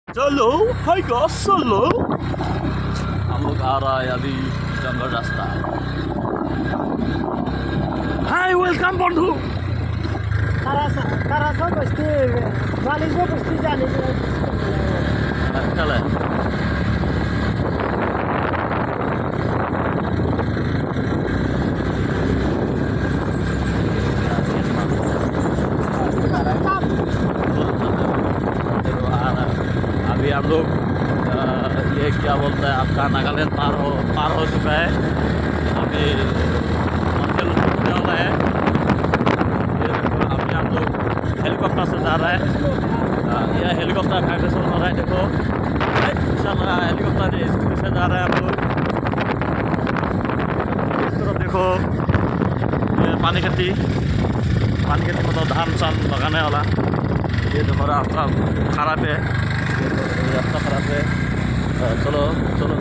चलो hi guys चलो हम लोग आ रहा है अभी जंगल रास्ता हाय वेलकम बंधु তারা সব বসতে বালিশও বসতে জানে चले अभी हम लोग ये क्या बोलते हैं आपका नागालैंड पार हो चुका है अभी मंजिल पहुंचने वाला है ये देखो अभी हम लोग हेलीकॉप्टर से जा रहा है यह हेलीकॉप्टर वाइब्रेशन हो रहा है देखो चल रहा है हेलीकॉप्टर स्पीड से जा रहा है हम लोग इस तरफ देखो ये पानी खेती मतलब धान सान लगाने वाला ये देखो रास्ता खराब है ये रास्ता खराब है चलो चलो